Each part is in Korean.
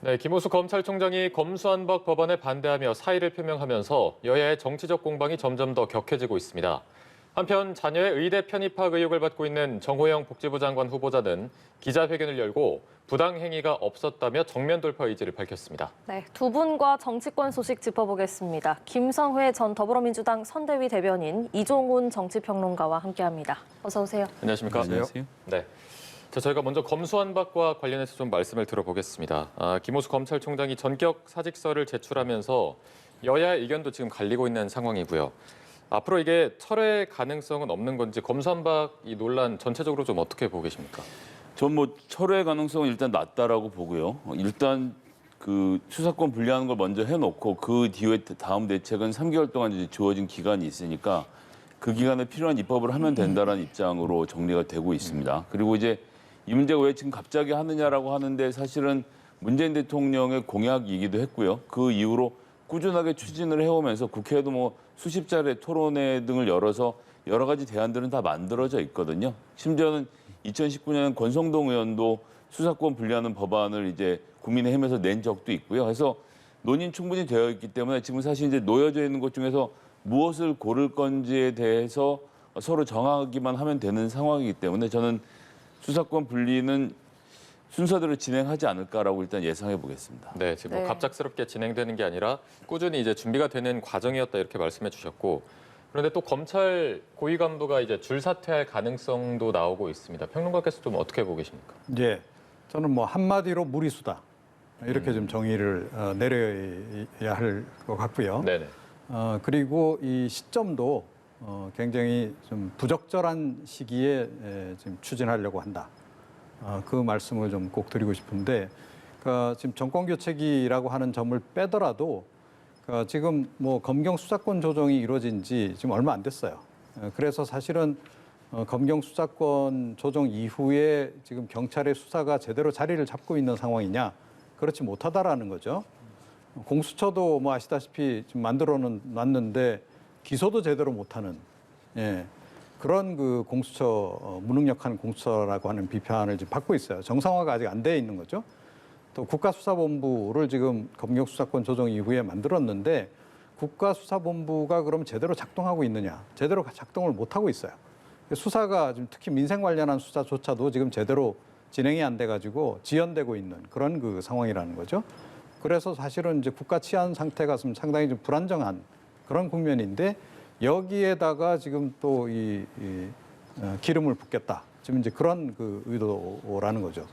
네, 김호수 검찰총장이 검수완박 법안에 반대하며 사의를 표명하면서 여야의 정치적 공방이 점점 더 격해지고 있습니다. 한편 자녀의 의대 편입학 의혹을 받고 있는 정호영 복지부 장관 후보자는 기자회견을 열고 부당 행위가 없었다며 정면 돌파 의지를 밝혔습니다. 네, 두 분과 정치권 소식 짚어보겠습니다. 김성회 전 더불어민주당 선대위 대변인, 이종훈 정치평론가와 함께합니다. 어서 오세요. 안녕하십니까? 안녕하세요. 네. 자, 저희가 먼저 검수완박과 관련해서 좀 말씀을 들어보겠습니다. 김호수 검찰총장이 전격 사직서를 제출하면서 여야의 의견도 지금 갈리고 있는 상황이고요. 앞으로 이게 철회 가능성은 없는 건지 검수완박 이 논란 전체적으로 좀 어떻게 보고 계십니까? 전 뭐 철회 가능성은 일단 낮다라고 보고요. 일단 그 수사권 분리하는 걸 먼저 해놓고 그 뒤에 다음 대책은 3개월 동안 이제 주어진 기간이 있으니까 그 기간에 필요한 입법을 하면 된다라는 입장으로 정리가 되고 있습니다. 그리고 이제 이 문제가 왜 지금 갑자기 하느냐라고 하는데 사실은 문재인 대통령의 공약이기도 했고요. 그 이후로 꾸준하게 추진을 해오면서 국회에도 뭐 수십 차례 토론회 등을 열어서 여러 가지 대안들은 다 만들어져 있거든요. 심지어는 2019년 권성동 의원도 수사권 분리하는 법안을 이제 국민의힘에서 낸 적도 있고요. 그래서 논의는 충분히 되어 있기 때문에 지금 사실 이제 놓여져 있는 것 중에서 무엇을 고를 건지에 대해서 서로 정하기만 하면 되는 상황이기 때문에 저는 수사권 분리는 순서대로 진행하지 않을까라고 일단 예상해 보겠습니다. 네, 지금 뭐 갑작스럽게 진행되는 게 아니라 꾸준히 이제 준비가 되는 과정이었다 이렇게 말씀해 주셨고, 그런데 또 검찰 고위 간부가 이제 줄 사퇴할 가능성도 나오고 있습니다. 평론가께서 좀 어떻게 보고 계십니까? 예, 저는 뭐 한마디로 무리수다 이렇게 좀 정의를 내려야 할 것 같고요. 네네. 그리고 이 시점도 굉장히 좀 부적절한 시기에 지금 추진하려고 한다. 그 말씀을 좀 꼭 드리고 싶은데, 그러니까 지금 정권 교체기라고 하는 점을 빼더라도 지금 뭐 검경 수사권 조정이 이루어진 지 지금 얼마 안 됐어요. 그래서 사실은 검경 수사권 조정 이후에 지금 경찰의 수사가 제대로 자리를 잡고 있는 상황이냐? 그렇지 못하다라는 거죠. 공수처도 뭐 아시다시피 지금 만들어는 놨는데 기소도 제대로 못하는 그런 그 공수처 무능력한 공수처라고 하는 비판을 지금 받고 있어요. 정상화가 아직 안 돼 있는 거죠. 또 국가수사본부를 지금 검경수사권 조정 이후에 만들었는데 국가수사본부가 그럼 제대로 작동하고 있느냐? 제대로 작동을 못 하고 있어요. 수사가 지금 특히 민생 관련한 수사조차도 지금 제대로 진행이 안 돼가지고 지연되고 있는 그런 그 상황이라는 거죠. 그래서 사실은 이제 국가 치안 상태가 좀 상당히 좀 불안정한 그런 국면인데 여기에다가 지금 또 기름을 붓겠다. 지금 이제 그런 그 의도라는 거죠.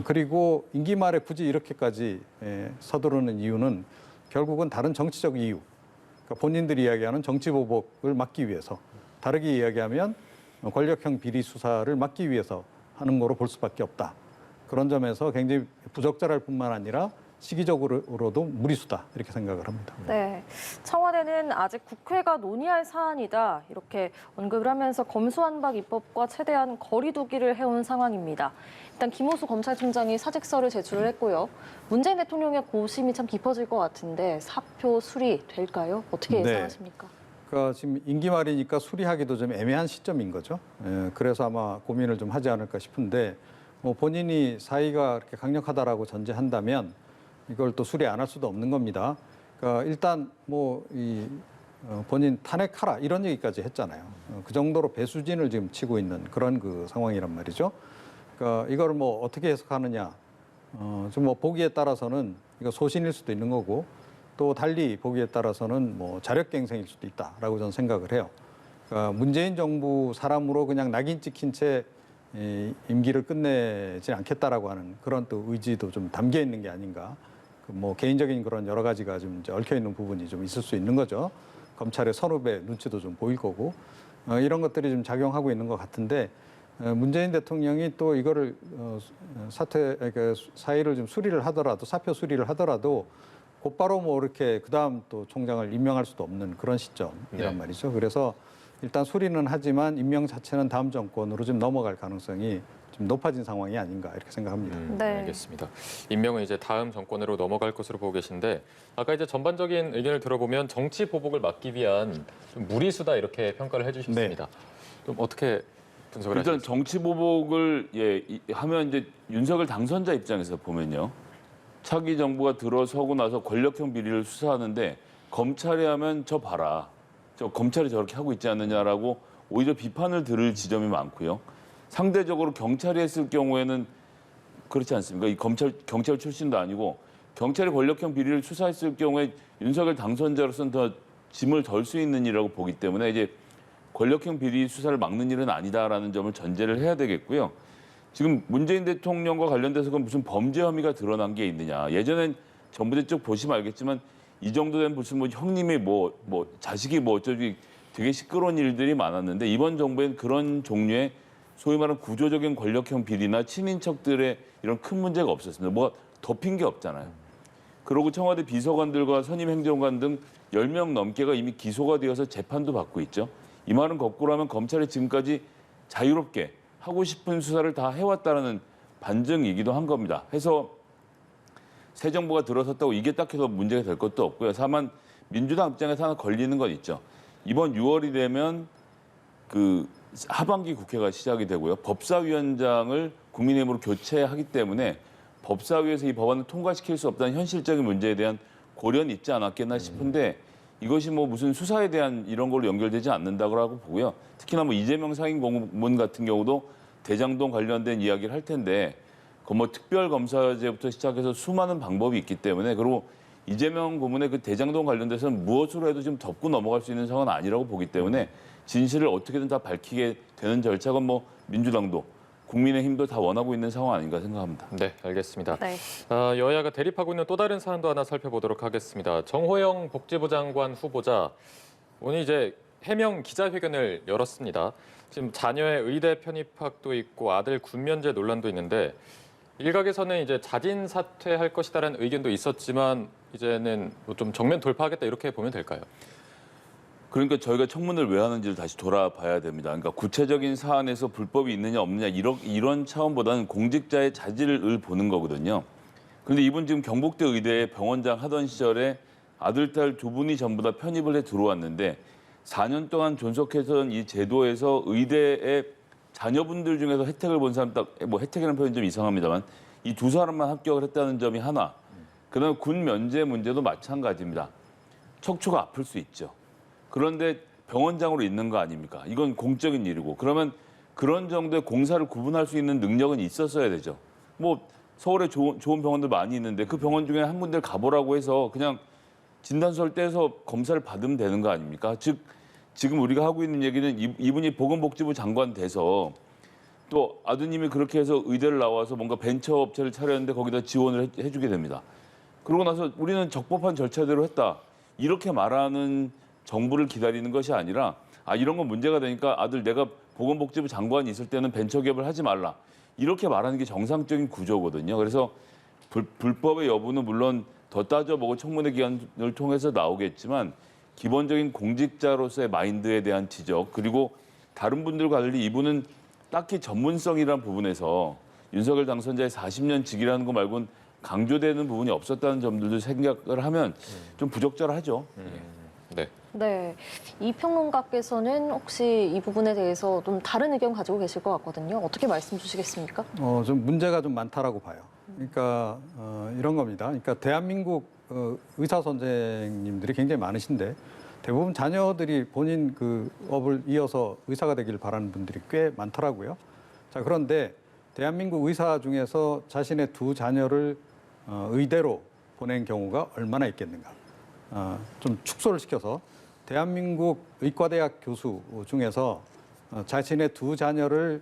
그리고 임기 말에 굳이 이렇게까지 서두르는 이유는 결국은 다른 정치적 이유. 그러니까 본인들이 이야기하는 정치 보복을 막기 위해서, 다르게 이야기하면 권력형 비리 수사를 막기 위해서 하는 거로 볼 수밖에 없다. 그런 점에서 굉장히 부적절할 뿐만 아니라 시기적으로도 무리수다 이렇게 생각을 합니다. 네, 청와대는 아직 국회가 논의할 사안이다 이렇게 언급을 하면서 검수완박 입법과 최대한 거리 두기를 해온 상황입니다. 일단 김호수 검찰총장이 사직서를 제출을 했고요. 문재인 대통령의 고심이 참 깊어질 것 같은데 사표 수리 될까요? 어떻게 예상하십니까? 그러니까 지금 임기 말이니까 수리하기도 좀 애매한 시점인 거죠. 그래서 아마 고민을 좀 하지 않을까 싶은데, 뭐 본인이 사의가 그렇게 강력하다라고 전제한다면 이걸 또 수리 안 할 수도 없는 겁니다. 그러니까 일단 뭐 본인 탄핵하라 이런 얘기까지 했잖아요. 그 정도로 배수진을 지금 치고 있는 그런 그 상황이란 말이죠. 그러니까 이걸 뭐 어떻게 해석하느냐, 좀 뭐 보기에 따라서는 이거 소신일 수도 있는 거고, 또 달리 보기에 따라서는 뭐 자력갱생일 수도 있다라고 저는 생각을 해요. 그러니까 문재인 정부 사람으로 그냥 낙인 찍힌 채 임기를 끝내지 않겠다라고 하는 그런 또 의지도 좀 담겨 있는 게 아닌가. 뭐 개인적인 그런 여러 가지가 좀 이제 얽혀 있는 부분이 좀 있을 수 있는 거죠. 검찰의 선후배 눈치도 좀 보일 거고, 이런 것들이 좀 작용하고 있는 것 같은데, 문재인 대통령이 또 이거를 사의를 좀 수리를 하더라도, 사표 수리를 하더라도 곧바로 뭐 이렇게 그다음 또 총장을 임명할 수도 없는 그런 시점이란 말이죠. 그래서 일단 수리는 하지만 임명 자체는 다음 정권으로 좀 넘어갈 가능성이 좀 높아진 상황이 아닌가 이렇게 생각합니다. 네. 알겠습니다. 임명은 이제 다음 정권으로 넘어갈 것으로 보고 계신데, 아까 이제 전반적인 의견을 들어보면 정치 보복을 막기 위한 좀 무리수다 이렇게 평가를 해주셨습니다. 좀 어떻게 분석을 하시겠습니까? 일단 정치 보복을 하면 이제 윤석열 당선자 입장에서 보면요. 차기 정부가 들어서고 나서 권력형 비리를 수사하는데 검찰이 하면 저 봐라. 저 검찰이 저렇게 하고 있지 않느냐라고 오히려 비판을 들을 지점이 많고요. 상대적으로 경찰이 했을 경우에는 그렇지 않습니까? 이 경찰 출신도 아니고 경찰이 권력형 비리를 수사했을 경우에 윤석열 당선자로서는 더 짐을 덜 수 있는 일이라고 보기 때문에 이제 권력형 비리 수사를 막는 일은 아니다라는 점을 전제를 해야 되겠고요. 지금 문재인 대통령과 관련돼서 무슨 범죄 혐의가 드러난 게 있느냐. 예전엔 정부대 쪽 보시면 알겠지만 이 정도 된 무슨 뭐 형님이 뭐 자식이 뭐 어쩌지 되게 시끄러운 일들이 많았는데 이번 정부엔 그런 종류의 소위 말하는 구조적인 권력형 비리나 친인척들의 이런 큰 문제가 없었습니다. 뭐가 덮인 게 없잖아요. 그리고 청와대 비서관들과 선임 행정관 등 10명 넘게가 이미 기소가 되어서 재판도 받고 있죠. 이 말은 거꾸로 하면 검찰이 지금까지 자유롭게 하고 싶은 수사를 다 해왔다는 반증이기도 한 겁니다. 해서 새 정부가 들어섰다고 이게 딱 해서 문제가 될 것도 없고요. 다만 민주당 입장에서 하나 걸리는 건 있죠. 이번 6월이 되면 그 하반기 국회가 시작이 되고요. 법사위원장을 국민의힘으로 교체하기 때문에 법사위에서 이 법안을 통과시킬 수 없다는 현실적인 문제에 대한 고려는 있지 않았겠나 싶은데 이것이 뭐 무슨 수사에 대한 이런 걸로 연결되지 않는다고 보고요. 특히나 뭐 이재명 상임 고문 같은 경우도 대장동 관련된 이야기를 할 텐데 그 뭐 특별검사제부터 시작해서 수많은 방법이 있기 때문에 그리고 이재명 고문의 그 대장동 관련돼서는 무엇으로 해도 좀 덮고 넘어갈 수 있는 상황은 아니라고 보기 때문에 진실을 어떻게든 다 밝히게 되는 절차가 뭐 민주당도 국민의힘도 다 원하고 있는 상황 아닌가 생각합니다. 네, 알겠습니다. 네. 여야가 대립하고 있는 또 다른 사안도 하나 살펴보도록 하겠습니다. 정호영 복지부 장관 후보자 오늘 이제 해명 기자회견을 열었습니다. 지금 자녀의 의대 편입학도 있고 아들 군면제 논란도 있는데 일각에서는 이제 자진 사퇴할 것이다라는 의견도 있었지만 이제는 뭐 좀 정면 돌파하겠다 이렇게 보면 될까요? 그러니까 저희가 청문을 왜 하는지를 다시 돌아봐야 됩니다. 그러니까 구체적인 사안에서 불법이 있느냐 없느냐 이런 차원보다는 공직자의 자질을 보는 거거든요. 그런데 이분 지금 경북대 의대에 병원장 하던 시절에 아들, 딸 두 분이 전부 다 편입을 해 들어왔는데 4년 동안 존속해서 이 제도에서 의대의 자녀분들 중에서 혜택을 본 사람 딱 뭐 혜택이라는 표현이 좀 이상합니다만 이 두 사람만 합격을 했다는 점이 하나. 그다음에 군 면제 문제도 마찬가지입니다. 척추가 아플 수 있죠. 그런데 병원장으로 있는 거 아닙니까? 이건 공적인 일이고 그러면 그런 정도의 공사를 구분할 수 있는 능력은 있었어야 되죠. 뭐 서울에 좋은 병원들 많이 있는데 그 병원 중에 한 군데를 가보라고 해서 그냥 진단서를 떼서 검사를 받으면 되는 거 아닙니까? 즉 지금 우리가 하고 있는 얘기는 이분이 보건복지부 장관 돼서 또 아드님이 그렇게 해서 의대를 나와서 뭔가 벤처 업체를 차렸는데 거기다 지원을 해주게 됩니다. 그러고 나서 우리는 적법한 절차대로 했다. 이렇게 말하는 정부를 기다리는 것이 아니라 이런 건 문제가 되니까 아들 내가 보건복지부 장관이 있을 때는 벤처기업을 하지 말라. 이렇게 말하는 게 정상적인 구조거든요. 그래서 불법의 여부는 물론 더 따져보고 청문회 기간을 통해서 나오겠지만 기본적인 공직자로서의 마인드에 대한 지적 그리고 다른 분들과 달리 이분은 딱히 전문성이라는 부분에서 윤석열 당선자의 40년 직이라는 거 말고는 강조되는 부분이 없었다는 점들도 생각을 하면 좀 부적절하죠. 네. 네, 이 평론가께서는 혹시 이 부분에 대해서 좀 다른 의견 가지고 계실 것 같거든요. 어떻게 말씀 주시겠습니까? 좀 문제가 좀 많다라고 봐요. 그러니까 이런 겁니다. 그러니까 대한민국 의사 선생님들이 굉장히 많으신데 대부분 자녀들이 본인 그 업을 이어서 의사가 되기를 바라는 분들이 꽤 많더라고요. 자, 그런데 대한민국 의사 중에서 자신의 두 자녀를 의대로 보낸 경우가 얼마나 있겠는가. 좀 축소를 시켜서 대한민국 의과대학 교수 중에서 자신의 두 자녀를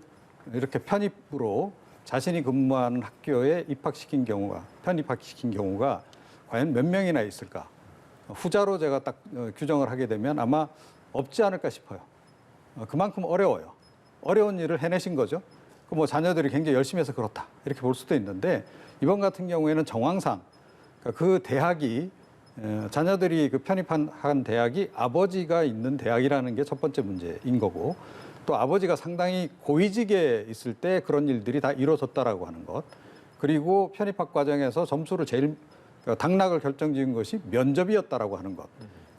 이렇게 편입으로 자신이 근무하는 학교에 편입시킨 경우가 과연 몇 명이나 있을까? 후자로 제가 딱 규정을 하게 되면 아마 없지 않을까 싶어요. 그만큼 어려워요. 어려운 일을 해내신 거죠. 뭐 자녀들이 굉장히 열심히 해서 그렇다. 이렇게 볼 수도 있는데 이번 같은 경우에는 정황상 그 대학이 자녀들이 그 편입한 대학이 아버지가 있는 대학이라는 게 첫 번째 문제인 거고 또 아버지가 상당히 고위직에 있을 때 그런 일들이 다 이루어졌다라고 하는 것 그리고 편입학 과정에서 점수를 제일 당락을 결정지은 것이 면접이었다라고 하는 것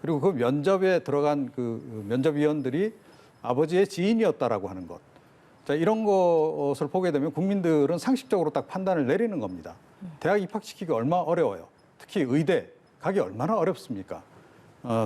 그리고 그 면접에 들어간 그 면접위원들이 아버지의 지인이었다라고 하는 것 자, 이런 것을 보게 되면 국민들은 상식적으로 딱 판단을 내리는 겁니다. 대학 입학시키기 얼마나 어려워요. 특히 의대 가기 얼마나 어렵습니까?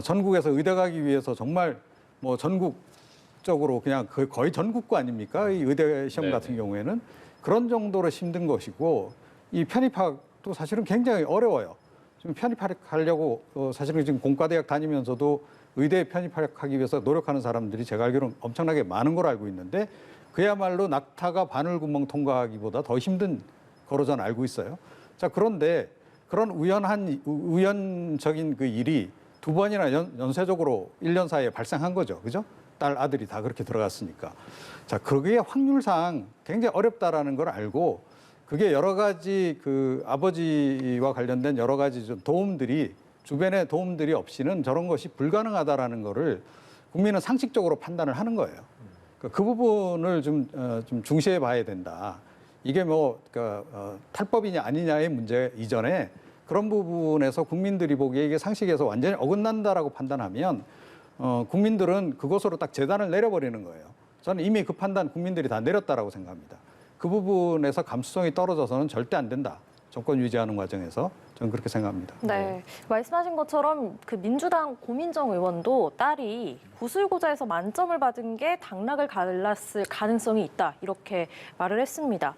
전국에서 의대 가기 위해서 정말 뭐 전국적으로 그냥 거의 전국구 아닙니까? 이 의대 시험 네네. 같은 경우에는 그런 정도로 힘든 것이고 이 편입학도 사실은 굉장히 어려워요. 지금 편입하려고 사실은 지금 공과대학 다니면서도 의대에 편입하기 위해서 노력하는 사람들이 제가 알기로는 엄청나게 많은 걸 알고 있는데 그야말로 낙타가 바늘구멍 통과하기보다 더 힘든 거로 저는 알고 있어요. 자, 그런데 그런 우연적인 그 일이 두 번이나 연쇄적으로 1년 사이에 발생한 거죠. 그죠? 딸, 아들이 다 그렇게 들어갔으니까. 자, 그게 확률상 굉장히 어렵다라는 걸 알고 그게 여러 가지 그 아버지와 관련된 여러 가지 좀 도움들이 주변의 도움들이 없이는 저런 것이 불가능하다라는 거를 국민은 상식적으로 판단을 하는 거예요. 그 부분을 좀 중시해 봐야 된다. 이게 뭐 탈법이냐 아니냐의 문제 이전에 그런 부분에서 국민들이 보기에 이게 상식에서 완전히 어긋난다라고 판단하면 국민들은 그것으로 딱 재단을 내려버리는 거예요. 저는 이미 그 판단 국민들이 다 내렸다라고 생각합니다. 그 부분에서 감수성이 떨어져서는 절대 안 된다. 정권 유지하는 과정에서 저는 그렇게 생각합니다. 네, 말씀하신 것처럼 그 민주당 고민정 의원도 딸이 구술고사에서 만점을 받은 게 당락을 갈랐을 가능성이 있다 이렇게 말을 했습니다.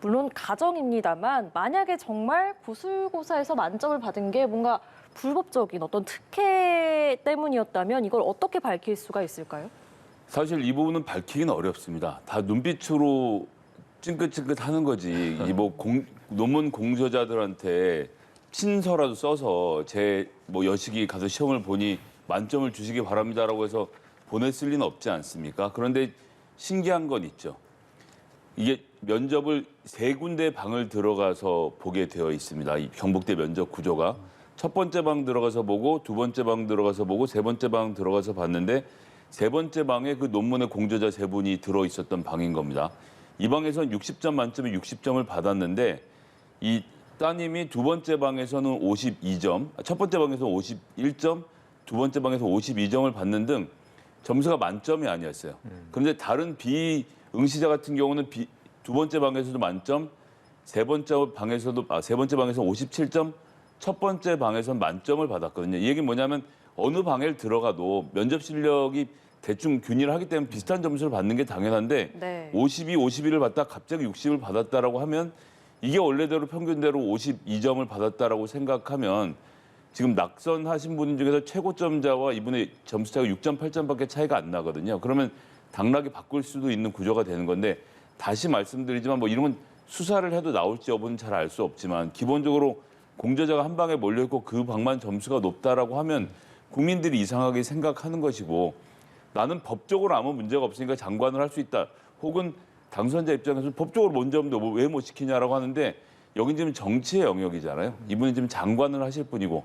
물론 가정입니다만 만약에 정말 구술고사에서 만점을 받은 게 뭔가 불법적인 어떤 특혜 때문이었다면 이걸 어떻게 밝힐 수가 있을까요? 사실 이 부분은 밝히기는 어렵습니다. 다 눈빛으로 찡긋찡긋 하는 거지. 이 뭐 논문 공저자들한테 친서라도 써서 제 뭐 여식이 가서 시험을 보니 만점을 주시기 바랍니다라고 해서 보냈을 리는 없지 않습니까? 그런데 신기한 건 있죠. 이게 면접을 3군데 방을 들어가서 보게 되어 있습니다. 이 경북대 면접 구조가. 첫 번째 방 들어가서 보고 두 번째 방 들어가서 보고 세 번째 방 들어가서 봤는데 세 번째 방에 그 논문의 공저자 3분이 들어 있었던 방인 겁니다. 이 방에서는 60점 만점에 60점을 받았는데 이 따님이 두 번째 방에서는 52점, 첫 번째 방에서는 51점, 두 번째 방에서 52점을 받는 등 점수가 만점이 아니었어요. 그런데 다른 비응시자 같은 경우는 두 번째 방에서도 만점, 세 번째 방에서는 57점, 첫 번째 방에서는 만점을 받았거든요. 이 얘기는 뭐냐면 어느 방에 들어가도 면접 실력이 대충 균일하기 때문에 비슷한 점수를 받는 게 당연한데 네. 52, 51을 받다 갑자기 60을 받았다라고 하면 이게 원래대로 평균대로 52점을 받았다라고 생각하면 지금 낙선하신 분 중에서 최고점자와 이분의 점수 차이가 6.8점밖에 차이가 안 나거든요. 그러면 당락이 바꿀 수도 있는 구조가 되는 건데 다시 말씀드리지만 뭐 이런 건 수사를 해도 나올지 여부는 잘 알 수 없지만 기본적으로 공저자가 한 방에 몰려있고 그 방만 점수가 높다라고 하면 국민들이 이상하게 생각하는 것이고 나는 법적으로 아무 문제가 없으니까 장관을 할 수 있다. 혹은 당선자 입장에서 법적으로 먼저인데 왜 못 시키냐라고 하는데 여긴 지금 정치의 영역이잖아요. 이분은 지금 장관을 하실 분이고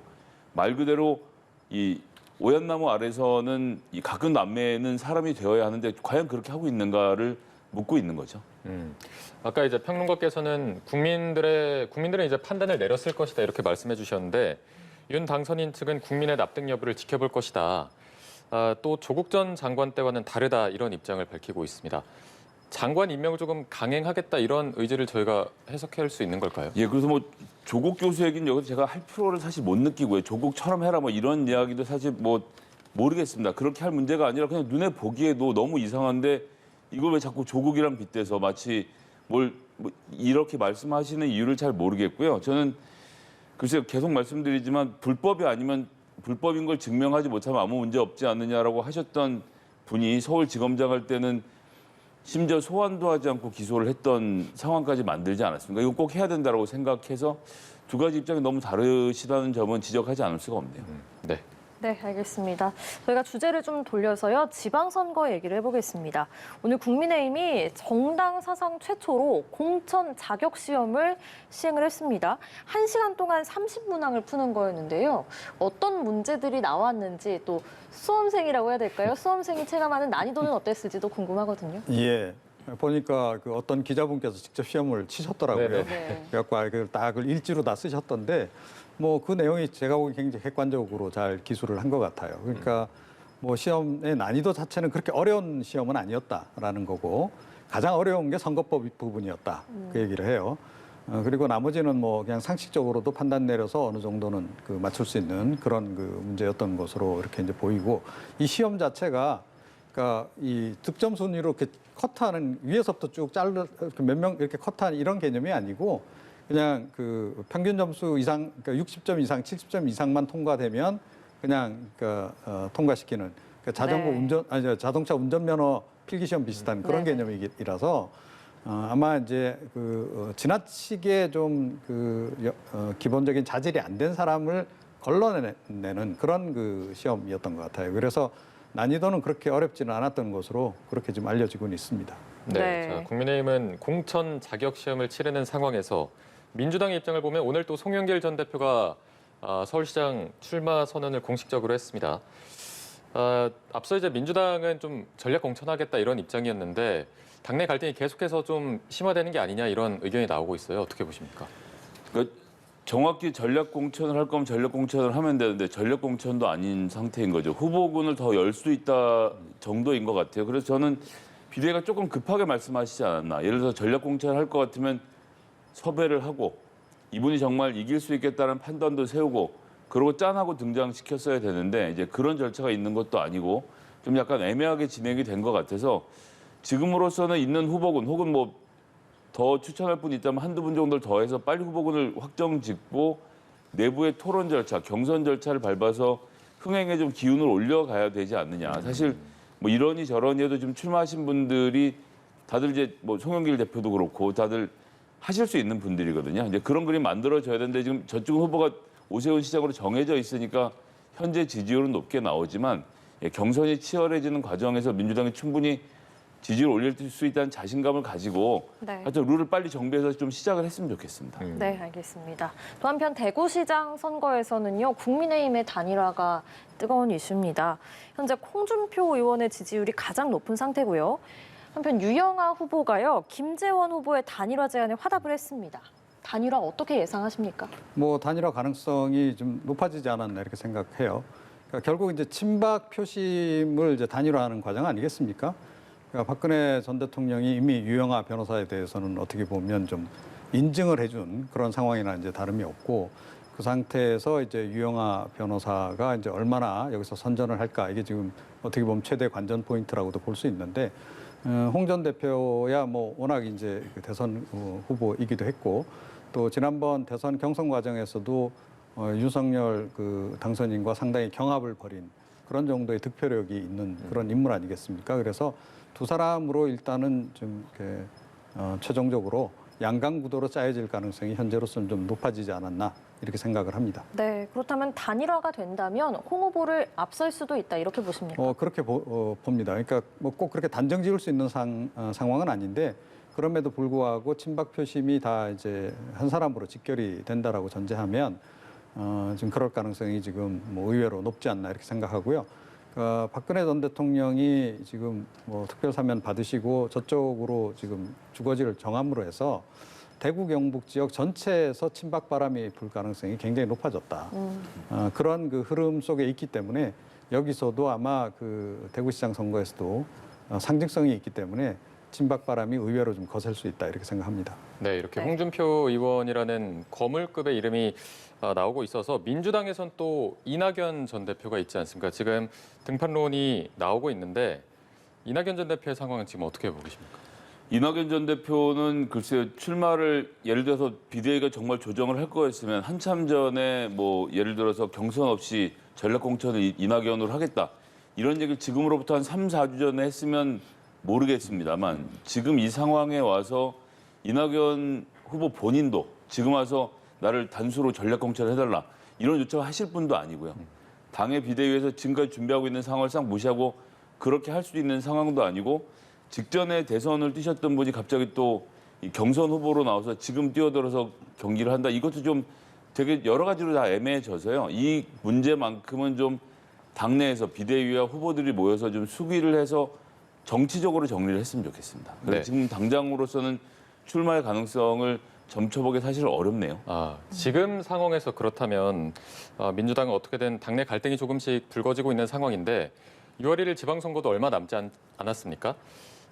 말 그대로 이 오얏나무 아래서는 이 가끔 남매는 사람이 되어야 하는데 과연 그렇게 하고 있는가를 묻고 있는 거죠. 아까 이제 평론가께서는 국민들은 이제 판단을 내렸을 것이다 이렇게 말씀해 주셨는데 윤 당선인 측은 국민의 납득 여부를 지켜볼 것이다. 또 조국 전 장관 때와는 다르다 이런 입장을 밝히고 있습니다. 장관 임명을 조금 강행하겠다 이런 의지를 저희가 해석할 수 있는 걸까요? 예, 그래서 뭐 조국 교수 얘기는 여기서 제가 할 필요를 사실 못 느끼고요. 조국처럼 해라 뭐 이런 이야기도 사실 뭐 모르겠습니다. 그렇게 할 문제가 아니라 그냥 눈에 보기에도 너무 이상한데 이걸 왜 자꾸 조국이랑 빗대서 마치 뭐 이렇게 말씀하시는 이유를 잘 모르겠고요. 저는 글쎄요, 계속 말씀드리지만 불법이 아니면 불법인 걸 증명하지 못하면 아무 문제 없지 않느냐라고 하셨던 분이 서울지검장 할 때는 심지어 소환도 하지 않고 기소를 했던 상황까지 만들지 않았습니까? 이거 꼭 해야 된다고 생각해서 두 가지 입장이 너무 다르시다는 점은 지적하지 않을 수가 없네요. 네. 네, 알겠습니다. 저희가 주제를 좀 돌려서요. 지방선거 얘기를 해보겠습니다. 오늘 국민의힘이 정당 사상 최초로 공천 자격 시험을 시행을 했습니다. 1시간 동안 30문항을 푸는 거였는데요. 어떤 문제들이 나왔는지 또 수험생이라고 해야 될까요? 수험생이 체감하는 난이도는 어땠을지도 궁금하거든요. 예. 보니까 그 어떤 기자분께서 직접 시험을 치셨더라고요. 네네. 네. 그래갖고 그걸 딱 일지로 다 쓰셨던데 뭐 그 내용이 제가 보기 굉장히 객관적으로 잘 기술을 한 것 같아요. 그러니까 뭐 시험의 난이도 자체는 그렇게 어려운 시험은 아니었다라는 거고 가장 어려운 게 선거법 부분이었다 그 얘기를 해요. 그리고 나머지는 뭐 그냥 상식적으로도 판단 내려서 어느 정도는 그 맞출 수 있는 그런 그 문제였던 것으로 이렇게 이제 보이고, 이 시험 자체가 그러니까 이 득점 순위로 이렇게 컷하는, 위에서부터 쭉 자르 몇 명 이렇게 컷하는 이런 개념이 아니고, 그냥 그 평균 점수 이상, 그러니까 60점 이상, 70점 이상만 통과되면 그냥 통과시키는, 그러니까 자전거 네. 운전, 아니 자동차 운전면허 필기시험 비슷한 그런 네. 개념이라서 아마 이제 지나치게 좀 기본적인 자질이 안 된 사람을 걸러내는 그런 그 시험이었던 것 같아요. 그래서 난이도는 그렇게 어렵지는 않았던 것으로 그렇게 좀 알려지고는 있습니다. 네. 네. 자, 국민의힘은 공천 자격 시험을 치르는 상황에서 민주당의 입장을 보면 오늘 또 송영길 전 대표가 서울시장 출마 선언을 공식적으로 했습니다. 앞서 이제 민주당은 좀 전략 공천하겠다 이런 입장이었는데 당내 갈등이 계속해서 좀 심화되는 게 아니냐 이런 의견이 나오고 있어요. 어떻게 보십니까? 그러니까 정확히 전략 공천을 할 거면 전략 공천을 하면 되는데 전략 공천도 아닌 상태인 거죠. 후보군을 더 열 수 있다 정도인 것 같아요. 그래서 저는 비대위가 조금 급하게 말씀하시지 않았나. 예를 들어서 전략 공천을 할 것 같으면 섭외를 하고 이분이 정말 이길 수 있겠다는 판단도 세우고 그러고 짠하고 등장시켰어야 되는데 이제 그런 절차가 있는 것도 아니고 좀 약간 애매하게 진행이 된 것 같아서 지금으로서는 있는 후보군 혹은 뭐 더 추천할 분이 있다면 한두 분 정도를 더해서 빨리 후보군을 확정 짓고 내부의 토론 절차, 경선 절차를 밟아서 흥행에 좀 기운을 올려가야 되지 않느냐. 사실 뭐 이러니 저러니 해도 좀 출마하신 분들이 다들 이제 뭐 송영길 대표도 그렇고 다들 하실 수 있는 분들이거든요. 이제 그런 그림 만들어져야 되는데 지금 저쪽 후보가 오세훈 시장으로 정해져 있으니까 현재 지지율은 높게 나오지만 경선이 치열해지는 과정에서 민주당이 충분히 지지를 올릴 수 있다는 자신감을 가지고 네. 하여튼 룰을 빨리 정비해서 좀 시작을 했으면 좋겠습니다. 네, 알겠습니다. 또 한편 대구시장 선거에서는요, 국민의힘의 단일화가 뜨거운 이슈입니다. 현재 홍준표 의원의 지지율이 가장 높은 상태고요. 한편 유영아 후보가요, 김재원 후보의 단일화 제안에 화답을 했습니다. 단일화 어떻게 예상하십니까? 뭐 단일화 가능성이 좀 높아지지 않았나 이렇게 생각해요. 그러니까 결국 이제 친박 표심을 이제 단일화하는 과정 아니겠습니까? 그러니까 박근혜 전 대통령이 이미 유영아 변호사에 대해서는 어떻게 보면 좀 인증을 해준 그런 상황이나 이제 다름이 없고, 그 상태에서 이제 유영아 변호사가 이제 얼마나 여기서 선전을 할까, 이게 지금 어떻게 보면 최대 관전 포인트라고도 볼 수 있는데, 홍 전 대표야 뭐 워낙 이제 대선 후보이기도 했고, 또 지난번 대선 경선 과정에서도 윤석열 그 당선인과 상당히 경합을 벌인 그런 정도의 득표력이 있는 그런 인물 아니겠습니까? 그래서 두 사람으로 일단은 좀 이렇게 최종적으로 양강 구도로 짜여질 가능성이 현재로서는 좀 높아지지 않았나 이렇게 생각을 합니다. 네, 그렇다면 단일화가 된다면 홍 후보를 앞설 수도 있다 이렇게 보십니까? 그렇게 봅니다. 그러니까 뭐 꼭 그렇게 단정 지을 수 있는 상황은 아닌데, 그럼에도 불구하고 친박 표심이 다 이제 한 사람으로 직결이 된다라고 전제하면 지금 그럴 가능성이 지금 뭐 의외로 높지 않나 이렇게 생각하고요. 박근혜 전 대통령이 지금 뭐 특별 사면 받으시고 저쪽으로 지금 주거지를 정함으로 해서 대구 경북 지역 전체에서 친박 바람이 불 가능성이 굉장히 높아졌다. 그런 그 흐름 속에 있기 때문에 여기서도 아마 그 대구시장 선거에서도 상징성이 있기 때문에 친박 바람이 의외로 좀 거셀 수 있다 이렇게 생각합니다. 네, 이렇게 네. 홍준표 의원이라는 거물급의 이름이 나오고 있어서 민주당에선 또 이낙연 전 대표가 있지 않습니까? 지금 등판론이 나오고 있는데 이낙연 전 대표의 상황은 지금 어떻게 보고 계십니까? 이낙연 전 대표는 글쎄요, 출마를 예를 들어서 비대위가 정말 조정을 할 거였으면 한참 전에 뭐 예를 들어서 경선 없이 전략 공천을 이낙연으로 하겠다 이런 얘기를 지금으로부터 한 3, 4주 전에 했으면 모르겠습니다만 지금 이 상황에 와서 이낙연 후보 본인도 지금 와서 나를 단수로 전략 공천을 해달라 이런 요청을 하실 분도 아니고요. 당의 비대위에서 지금까지 준비하고 있는 상황을 싹 무시하고 그렇게 할 수 있는 상황도 아니고 직전에 대선을 뛰셨던 분이 갑자기 또 경선 후보로 나와서 지금 뛰어들어서 경기를 한다. 이것도 좀 되게 여러 가지로 다 애매해져서요. 이 문제만큼은 좀 당내에서 비대위와 후보들이 모여서 좀 수기를 해서 정치적으로 정리를 했으면 좋겠습니다. 네. 지금 당장으로서는 출마의 가능성을 점쳐보기 사실 어렵네요. 지금 상황에서 그렇다면 민주당은 어떻게든 당내 갈등이 조금씩 불거지고 있는 상황인데 6월 1일 지방선거도 얼마 남지 않았습니까?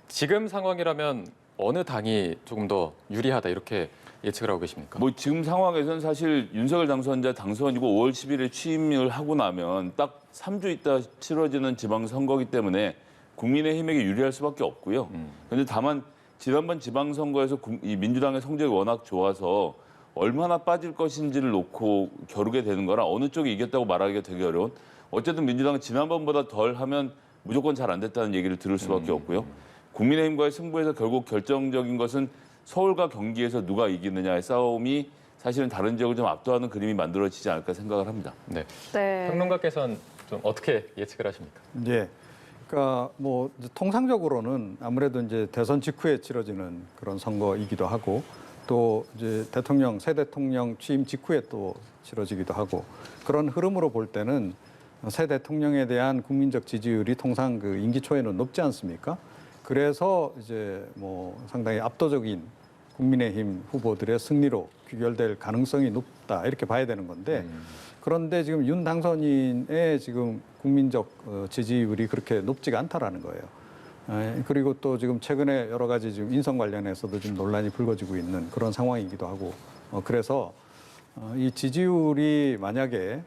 지금 상황이라면 어느 당이 조금 더 유리하다 이렇게 예측을 하고 계십니까? 뭐 지금 상황에서는 사실 윤석열 당선자 당선이고 5월 10일에 취임을 하고 나면 딱 3주 있다 치러지는 지방선거이기 때문에 국민의힘에게 유리할 수밖에 없고요. 그런데 다만 지난번 지방선거에서 이 민주당의 성적이 워낙 좋아서 얼마나 빠질 것인지를 놓고 겨루게 되는 거라 어느 쪽이 이겼다고 말하기가 되게 어려운. 어쨌든 민주당은 지난번보다 덜 하면 무조건 잘 안 됐다는 얘기를 들을 수밖에 없고요. 국민의힘과의 승부에서 결국 결정적인 것은 서울과 경기에서 누가 이기느냐의 싸움이 사실은 다른 지역을 좀 압도하는 그림이 만들어지지 않을까 생각을 합니다. 네. 네. 평론가께서는 좀 어떻게 예측을 하십니까? 예. 그러니까 뭐 이제 통상적으로는 아무래도 이제 대선 직후에 치러지는 그런 선거이기도 하고 또 이제 새 대통령 취임 직후에 또 치러지기도 하고 그런 흐름으로 볼 때는 새 대통령에 대한 국민적 지지율이 통상 그 임기 초에는 높지 않습니까? 그래서 이제 뭐 상당히 압도적인 국민의힘 후보들의 승리로 귀결될 가능성이 높다 이렇게 봐야 되는 건데 그런데 지금 윤 당선인의 지금 국민적 지지율이 그렇게 높지가 않다라는 거예요. 그리고 또 지금 최근에 여러 가지 지금 인선 관련해서도 좀 논란이 불거지고 있는 그런 상황이기도 하고 그래서 이 지지율이 만약에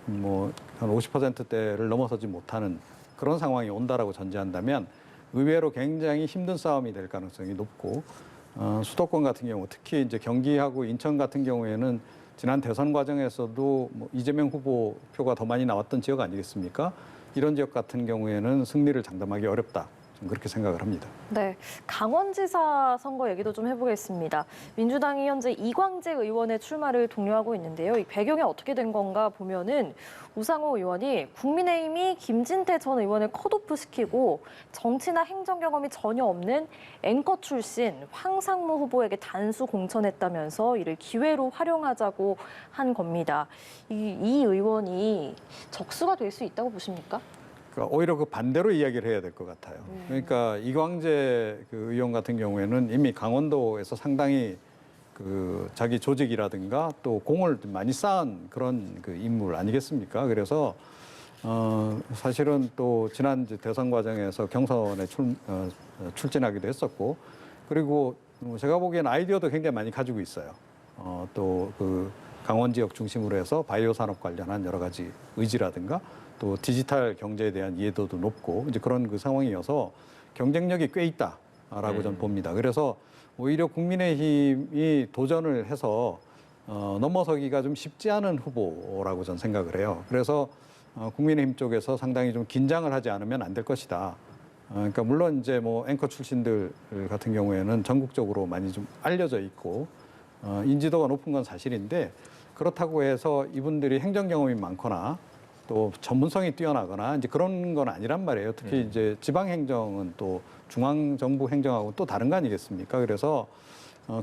뭐 한 50%대를 넘어서지 못하는 그런 상황이 온다라고 전제한다면 의외로 굉장히 힘든 싸움이 될 가능성이 높고 수도권 같은 경우 특히 이제 경기하고 인천 같은 경우에는 지난 대선 과정에서도 뭐 이재명 후보 표가 더 많이 나왔던 지역 아니겠습니까? 이런 지역 같은 경우에는 승리를 장담하기 어렵다. 저는 그렇게 생각을 합니다. 네, 강원지사 선거 얘기도 좀 해보겠습니다. 민주당이 현재 이광재 의원의 출마를 독려하고 있는데요. 이 배경이 어떻게 된 건가 보면은 우상호 의원이 국민의힘이 김진태 전 의원을 컷오프 시키고 정치나 행정 경험이 전혀 없는 앵커 출신 황상무 후보에게 단수 공천했다면서 이를 기회로 활용하자고 한 겁니다. 이 의원이 적수가 될 수 있다고 보십니까? 그러니까 오히려 그 반대로 이야기를 해야 될 것 같아요. 그러니까 이광재 그 의원 같은 경우에는 이미 강원도에서 상당히 그 자기 조직이라든가 또 공을 좀 많이 쌓은 그런 그 인물 아니겠습니까? 그래서 사실은 또 지난 대선 과정에서 경선에 출전하기도 했었고 그리고 제가 보기엔 아이디어도 굉장히 많이 가지고 있어요. 또 그 강원 지역 중심으로 해서 바이오 산업 관련한 여러 가지 의지라든가 또 디지털 경제에 대한 이해도도 높고 이제 그런 그 상황이어서 경쟁력이 꽤 있다라고 저는 봅니다. 그래서 오히려 국민의힘이 도전을 해서 넘어서기가 좀 쉽지 않은 후보라고 저는 생각을 해요. 그래서 국민의힘 쪽에서 상당히 좀 긴장을 하지 않으면 안 될 것이다. 그러니까 물론 이제 뭐 앵커 출신들 같은 경우에는 전국적으로 많이 좀 알려져 있고 인지도가 높은 건 사실인데 그렇다고 해서 이분들이 행정 경험이 많거나 또 전문성이 뛰어나거나 이제 그런 건 아니란 말이에요. 특히 이제 지방 행정은 또 중앙 정부 행정하고 또 다른 거 아니겠습니까? 그래서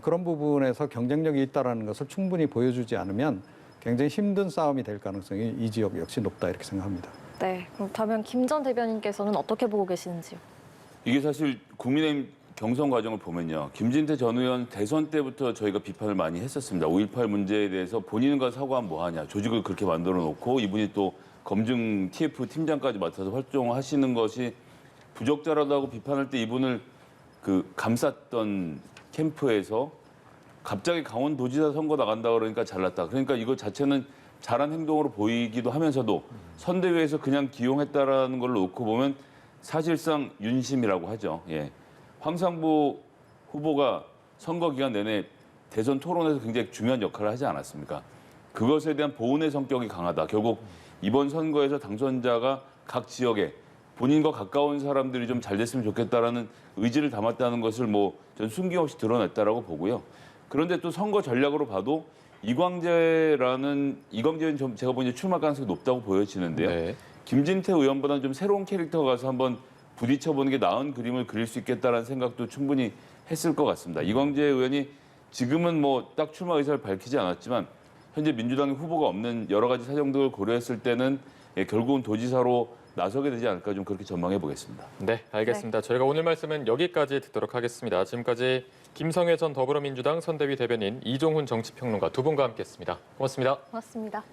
그런 부분에서 경쟁력이 있다라는 것을 충분히 보여주지 않으면 굉장히 힘든 싸움이 될 가능성이 이 지역 역시 높다 이렇게 생각합니다. 네, 그렇다면 김 전 대변인께서는 어떻게 보고 계시는지요? 이게 사실 국민의힘 경선 과정을 보면요. 김진태 전 의원 대선 때부터 저희가 비판을 많이 했었습니다. 5.18 문제에 대해서 본인과 사과하면 뭐하냐. 조직을 그렇게 만들어 놓고 이분이 또 검증 TF 팀장까지 맡아서 활동하시는 것이 부적절하다고 비판할 때 이분을 그 감쌌던 캠프에서 갑자기 강원도지사 선거 나간다 그러니까 잘났다. 그러니까 이거 자체는 잘한 행동으로 보이기도 하면서도 선대위에서 그냥 기용했다라는 걸 놓고 보면 사실상 윤심이라고 하죠. 예. 황상무 후보가 선거 기간 내내 대선 토론에서 굉장히 중요한 역할을 하지 않았습니까? 그것에 대한 보훈의 성격이 강하다. 결국 이번 선거에서 당선자가 각 지역에 본인과 가까운 사람들이 좀 잘 됐으면 좋겠다라는 의지를 담았다는 것을 뭐 전 숨김없이 드러냈다라고 보고요. 그런데 또 선거 전략으로 봐도 이광재는 제가 보기엔 출마 가능성이 높다고 보여지는데요. 네. 김진태 의원보다는 좀 새로운 캐릭터가 가서 한번 부딪혀보는 게 나은 그림을 그릴 수 있겠다라는 생각도 충분히 했을 것 같습니다. 이광재 의원이 지금은 뭐 딱 출마 의사를 밝히지 않았지만 현재 민주당의 후보가 없는 여러 가지 사정들을 고려했을 때는 결국은 도지사로 나서게 되지 않을까 좀 그렇게 전망해 보겠습니다. 네, 알겠습니다. 저희가 오늘 말씀은 여기까지 듣도록 하겠습니다. 지금까지 김성회 전 더불어민주당 선대위 대변인 이종훈 정치평론가 두 분과 함께했습니다. 고맙습니다. 고맙습니다.